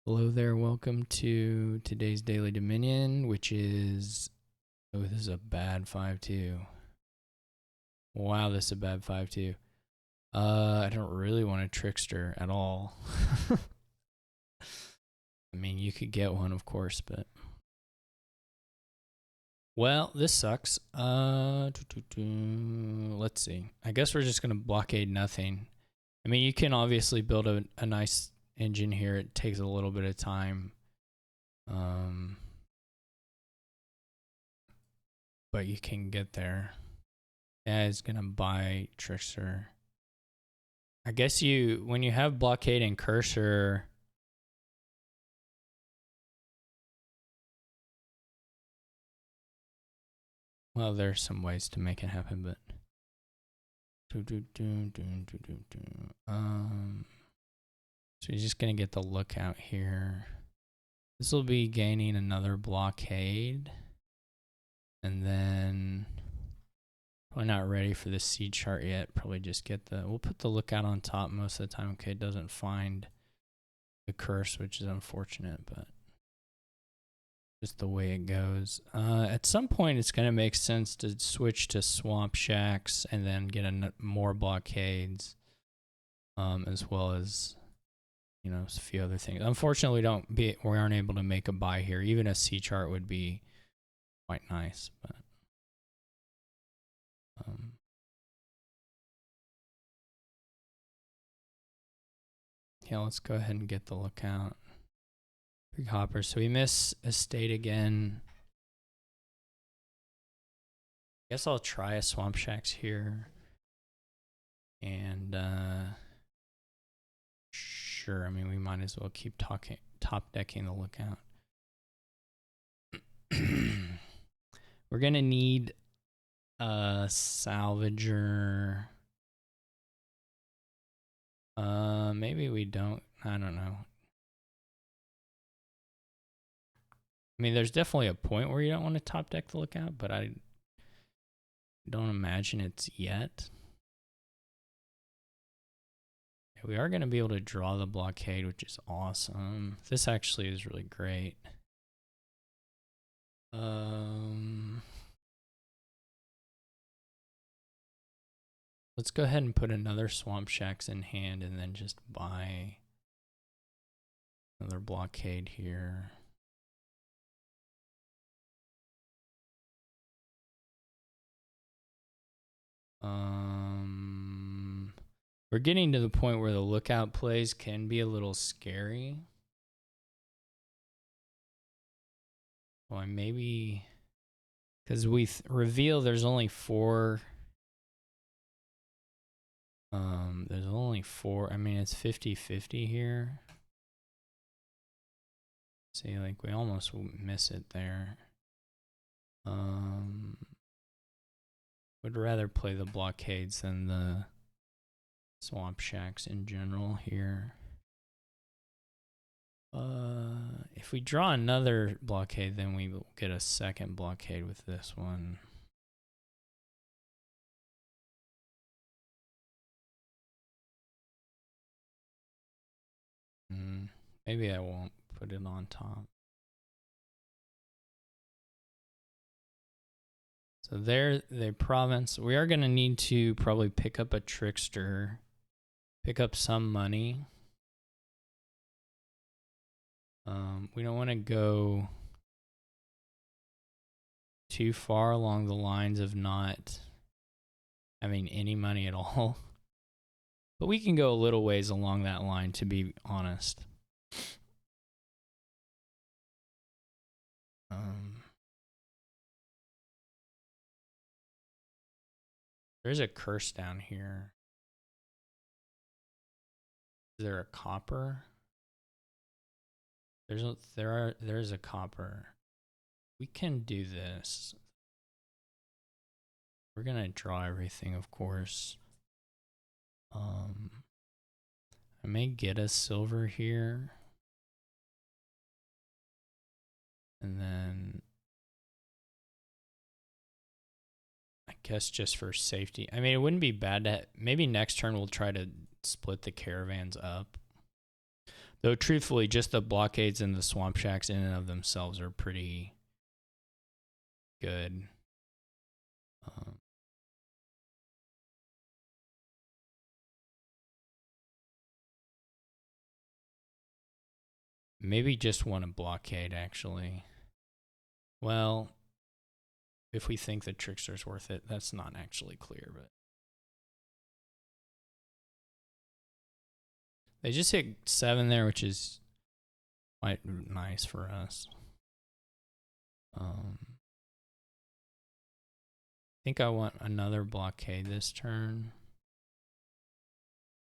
Hello there, welcome to today's Daily Dominion, which is, oh, this is a bad 5-2. Wow, this is a bad 5-2. I don't really want a trickster at all. I mean, you could get one, of course, but... Well, this sucks. Let's see. I guess we're just going to blockade nothing. I mean, you can obviously build a nice engine here. It takes a little bit of time. But you can get there. Yeah, it's gonna buy Trickster. I guess when you have blockade and cursor, well, there's some ways to make it happen, but so you're just gonna get the lookout here. This will be gaining another blockade, and then probably not ready for the seed chart yet. Probably just get we'll put the lookout on top most of the time. Okay, it doesn't find the curse, which is unfortunate, but just the way it goes. At some point, it's going to make sense to switch to swamp shacks and then get more blockades, as well as, you know, a few other things. Unfortunately, we aren't able to make a buy here. Even a C chart would be quite nice, but yeah, let's go ahead and get the lookout. Big hopper. So we miss estate again. I guess I'll try a swamp shacks here. And sure, I mean, we might as well keep top decking the lookout. We're gonna need a salvager. Maybe we don't. I don't know. I mean, there's definitely a point where you don't want to top deck the lookout, but I don't imagine it's yet. We are going to be able to draw the blockade, which is awesome. This actually is really great. Let's go ahead and put another swamp shacks in hand and then just buy another blockade here. We're getting to the point where the lookout plays can be a little scary. Well, maybe because we reveal there's only four. There's only four. I mean, it's 50-50 here. See, like we almost miss it there. Would rather play the blockades than the swamp shacks in general here. If we draw another blockade, then we will get a second blockade with this one. Maybe I won't put it on top. So there, the province. We are going to need to probably pick up a trickster, pick up some money. We don't want to go too far along the lines of not having any money at all. But we can go a little ways along that line, to be honest. There's a curse down here. Is there a copper? There's a copper. We can do this. We're gonna draw everything, of course. I may get a silver here. And then I guess just for safety. I mean, it wouldn't be bad to maybe next turn we'll try to split the caravans up. Though truthfully, just the blockades and the swamp shacks in and of themselves are pretty good. Maybe just want a blockade, actually. Well, if we think the Trickster's worth it, that's not actually clear, but they just hit 7 there, which is quite nice for us. I think I want another blockade this turn.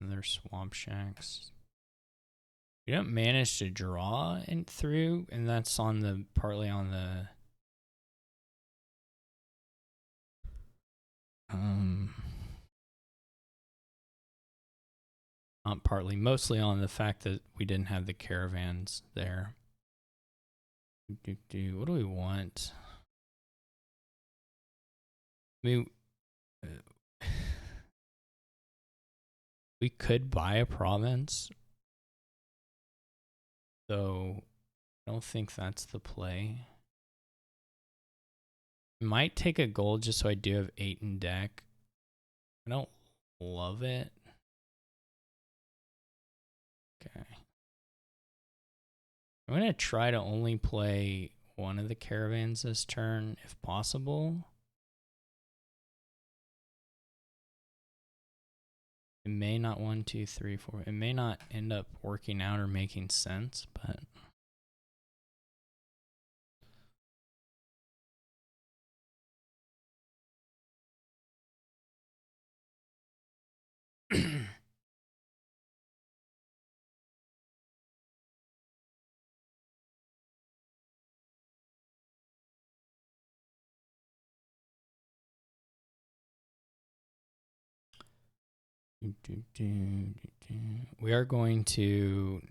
Another swamp shacks. We don't manage to draw in through, and that's on the partly on the not partly, mostly on the fact that we didn't have the caravans there. What do we want? I mean, we could buy a province, though I don't think that's the play. Might take a gold just so I do have 8 in deck. I don't love it. Okay. I'm going to try to only play one of the caravans this turn, if possible. It may not 1, 2, 3, 4. It may not end up working out or making sense, but we are going to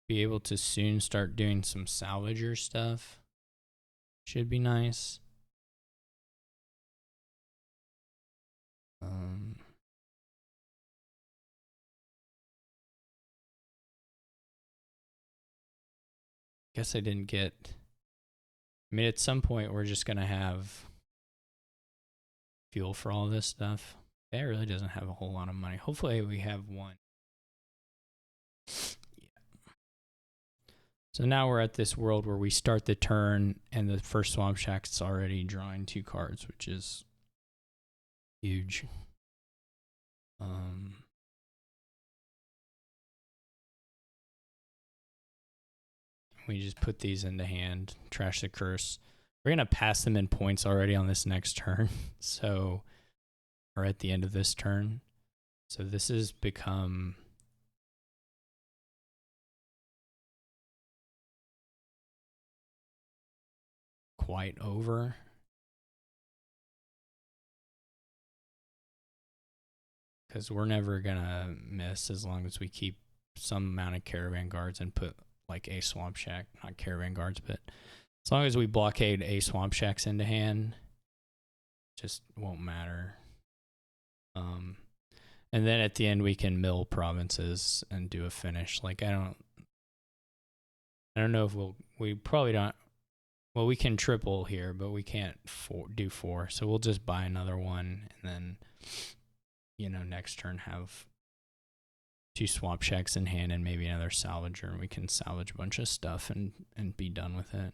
be able to soon start doing some salvager stuff. Should be nice. Guess I didn't get. I mean, at some point we're just gonna have fuel for all this stuff. It really doesn't have a whole lot of money. Hopefully we have one. Yeah. So now we're at this world where we start the turn and the first swamp shack's already drawing 2 cards, which is huge. We just put these into hand, trash the curse. We're going to pass them in points already on this next turn. So, or at the end of this turn. So this has become quite over. Because we're never going to miss as long as we keep some amount of caravan guards and put like a swamp shack, not caravan guards, but as long as we blockade a swamp shacks into hand, just won't matter. And then at the end we can mill provinces and do a finish. Like I don't know if we probably don't. Well, we can triple here, but we can't do 4. So we'll just buy another one and then, you know, next turn have 2 swamp shacks in hand and maybe another salvager, and we can salvage a bunch of stuff and be done with it.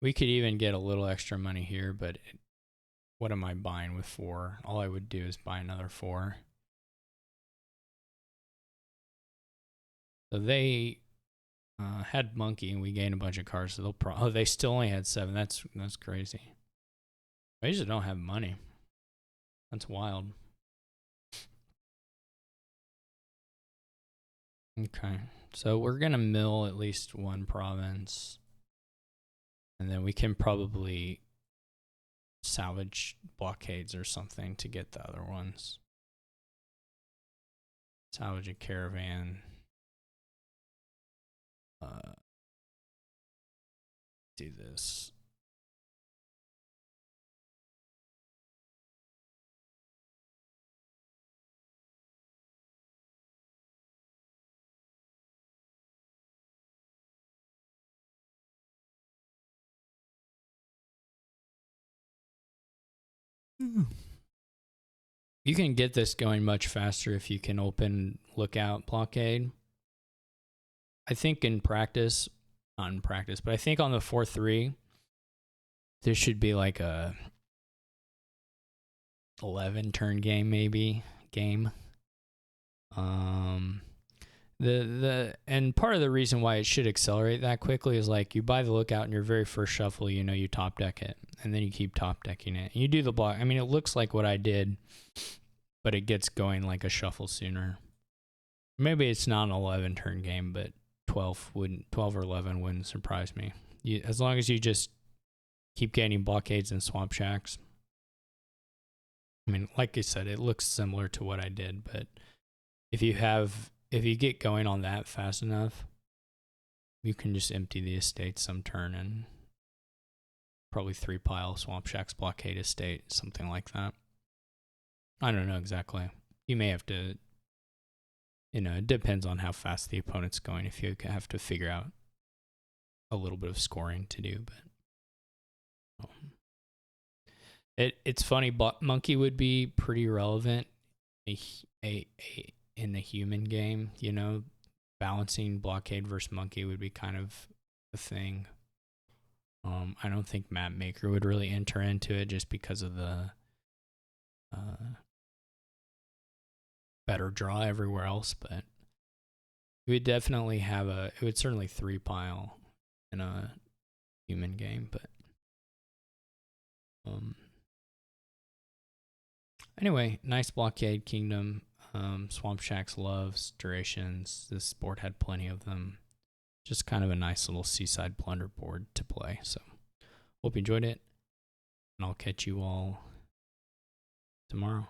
We could even get a little extra money here, but what am I buying with 4? All I would do is buy another 4. So they had monkey, and we gained a bunch of cards. So they'll they still only had 7. That's crazy. They just don't have money. That's wild. Okay, so we're gonna mill at least 1 province, and then we can probably salvage blockades or something to get the other ones. Salvage a caravan. Do this. You can get this going much faster if you can open Lookout Blockade. I think in practice, not in practice, but I think on the 4-3, this should be like a 11 turn game, maybe game. And part of the reason why it should accelerate that quickly is like you buy the Lookout in your very first shuffle, you know, you top deck it, and then you keep top decking it. You do the block. I mean, it looks like what I did, but it gets going like a shuffle sooner. Maybe it's not an 11 turn game, but 12 or 11 wouldn't surprise me. As long as you just keep getting blockades and swamp shacks. I mean, like I said, it looks similar to what I did, but if you get going on that fast enough, you can just empty the estate some turn and probably 3-pile swamp shacks, blockade estate, something like that. I don't know exactly. You may have to, it depends on how fast the opponent's going. If you have to figure out a little bit of scoring to do, but it's funny. Monkey would be pretty relevant in the human game. You know, balancing blockade versus monkey would be kind of a thing. I don't think Map Maker would really enter into it just because of the better draw everywhere else, but it would definitely it would certainly 3-pile in a human game, but anyway, nice blockade kingdom. Swamp Shacks loves durations. This board had plenty of them. Just kind of a nice little seaside plunder board to play. So hope you enjoyed it, and I'll catch you all tomorrow.